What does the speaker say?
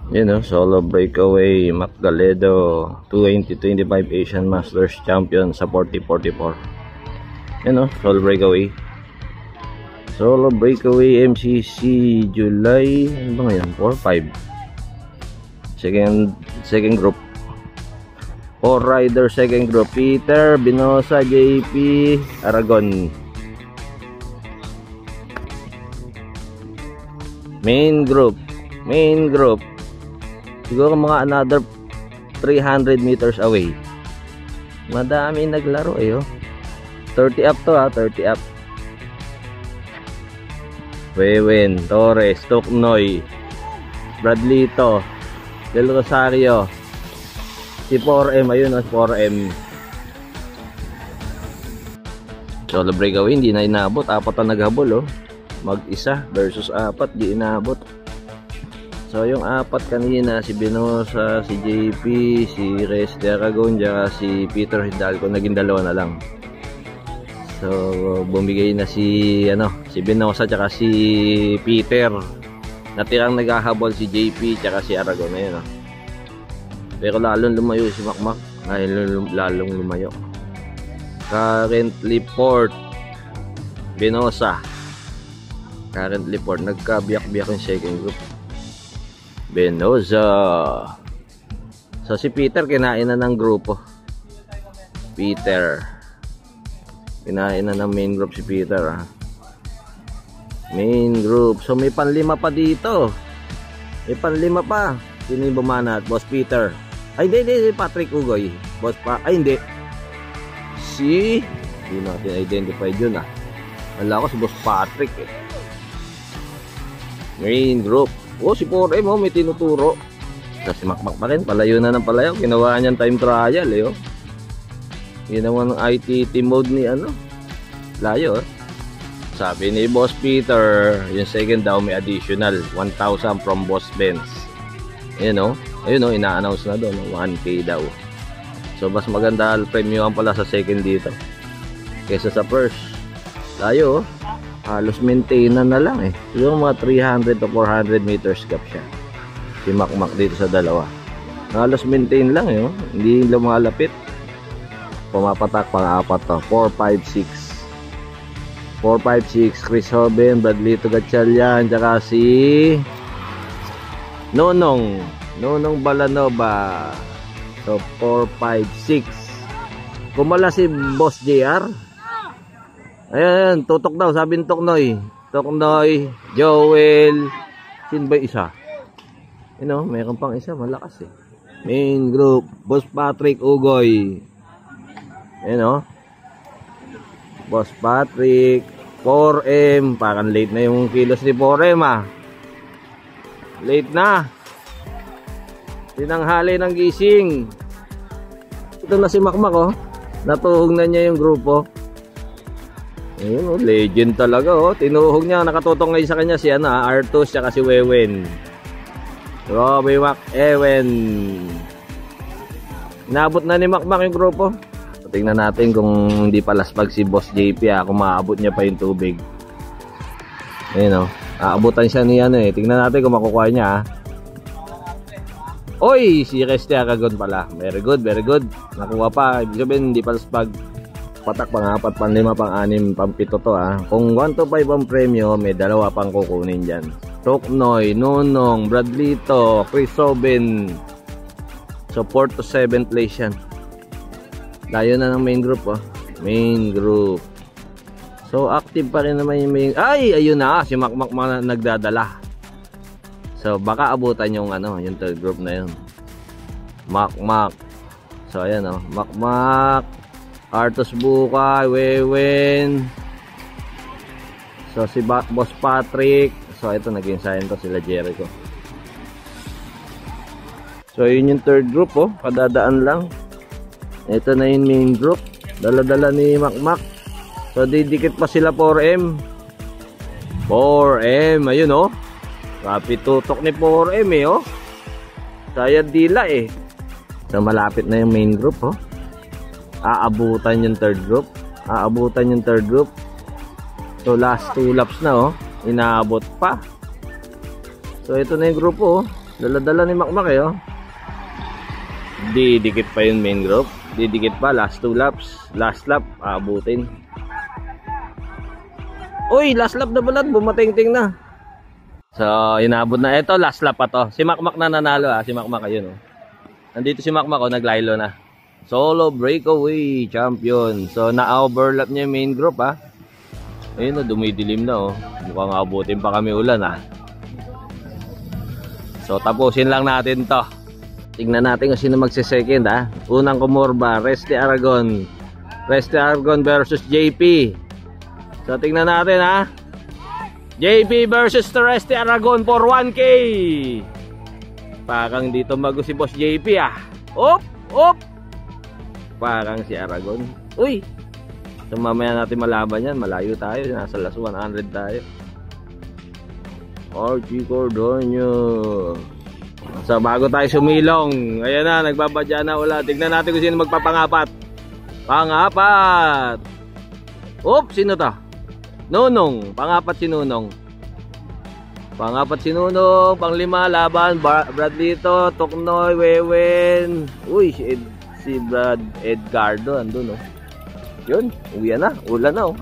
Yun o, solo breakaway, Mac Galedo, 2025 Asian Masters Champion sa 40-44. Yun o, solo breakaway. Solo breakaway MCC July, ano ba ngayon? 4-5. Second group. 4 rider second group. Peter, Binosa, JP, Aragon. Main group. Siguro mga another 300 meters away. Madami naglaro eh, oh. 30 up to ha, 30 up. Wewen, Torres, Toknoy, Bradlito, Del Rosario. Si 4M, ayun o, 4M. Solo breakaway, hindi na inabot. 4 na naghabol, oh. Mag-isa versus 4, di inabot. So yung 4 kanina, si Binosa, si JP, si Reyes de Aragon, si Peter Hidalgo, naging 2 na lang. So bumigay na si Binosa tsaka si Peter. Natirang naghahabol si JP tsaka si Aragon, ayun, oh. Pero lalong lumayo si Macmac, lalong lumayo. Currently port Binosa. Currently port, nagkabiyak-biyak yung second group. Binosa. So si Peter kinain na ng grupo. Peter kinain na ng main group si Peter, ha? Main group. So may panlima pa dito. May panlima pa. Sino yung bumanat? Boss Peter. Ay hindi, si Patrick Ugoy. Hindi. Hindi natin identify yun, ha? Wala ko si Boss Patrick, eh. Main group. Oh, si 4M, oh, may tinuturo. Kasi Macmac pa rin, palayo na ng palayo. Ginawa niyan time trial, eh, oh. Ginawa ng ITT mode ni layo, eh. Sabi ni Boss Peter, yung second daw may additional 1,000 from Boss Benz. Ayun, oh, ina-announce na doon, 1K daw. So mas maganda premium pala sa second dito kaysa sa first. Layo, oh. Halos maintain na lang, eh. Siguro mga 300 to 400 meters gap siya. Si Macmac dito sa dalawa. Halos maintain lang, eh, oh. Hindi lumalapit. Pumapatak pang-4 to. 4-5-6. Chris Hoben, Bradlito Gatchalian, tsaka si Nonong Balanova. So 4-5-6. Kumala si Boss JR. Ayan, tutok daw, sabi ni Toknoy, Joel. Sino ba isa? Mayroon pang isa, malakas, eh. Main group, Boss Patrick Ugoy. Ayan, Boss Patrick, 4M. Parang late na yung kilos ni 4M, ah. Late na. Tinanghali ng gising. Ito na si Macmac, oh. Natuhog na niya yung grupo. Ayun, oh, legend talaga, oh. Tinuhog niya, nakatutok ngayon sa kanya si Artus tsaka si Wewen. Robbie Mac Ewen. Inabot na ni Macmac yung grupo. Tingnan natin kung hindi palaspag si Boss JP, kung maabot niya pa yung tubig. Ayun, oh. Aabutan siya ni eh. Tingnan natin kung makukuha niya, Oy, si Reste Aragon pala. Very good. Nakuha pa. Ibig sabihin, hindi palaspag. Patak pang 4, pang 5, pang 6, pang 7 to, ha. Kung 1 to 5 ang premyo, may 2 pang kukunin dyan. Toknoy, Nonong, Bradlito, Chris Hoben. So 4 to 7 place yan. Layo na ng main group, oh. Main group. So active pa rin naman yung main. Ay, ayun na, si Macmac nagdadala. So baka abutan yung yung third group na yun. Macmac. So ayan, oh. Macmac, Artus Bukay, Wewen. So si Boss Patrick. So ito, naging sign to sila Jericho. So yun yung third group, oh. Kadadaan lang. Ito na yung main group. Dala-dala ni Macmac. So didikit pa sila 4M. 4M, ayun, oh. Kapit tutok ni 4M, eh, oh. Sayad dila, eh. So malapit na yung main group, oh. Aabutan yung third group. So last 2 laps na, oh. Inaabot pa. So ito na yung grupo, oh. Dala-dala ni Makmak eh, oh. Didikit pa yung main group. Didikit pa, last 2 laps. Last lap, aabutin. Uy, last lap na balad, bumating-ting na. So, inabot na. Ito, last lap pa to. Si Makmak na nanalo, ah. Si Makmak, ayun, oh. Nandito si Makmak, oh, naglaylo na. Solo breakaway champion. So, na-overlap niya yung main group, ah. Ayun, oh, dumidilim na, oh. Mukhang abutin pa kami ulan, ah. So, tapusin lang natin to. Tingnan natin kung sino magse-second, ha. Unang kumorba, Resty Aragon. Resty Aragon versus JP. So, tingnan natin, ha. JP versus Resty Aragon for 1K. Parang dito mago si Boss JP, ah. Op! Op! Parang si Aragon. Uy! So, mamaya natin malaban yan. Malayo tayo. Nasa last 100 tayo. Archie Cordonio. So bago tayo sumilong, ayan na, nagbabadya na ulan. Tignan natin kung sino magpapangapat. Pangapat. Oop, sino to? Nunong, pangapat si Nunong. Pangapat si Nunong, panglima laban Bradley to, Toknoy, Wewen. Uy, si Brad Edgardo andun, oh. Yun, uwi na, ulan na, oh.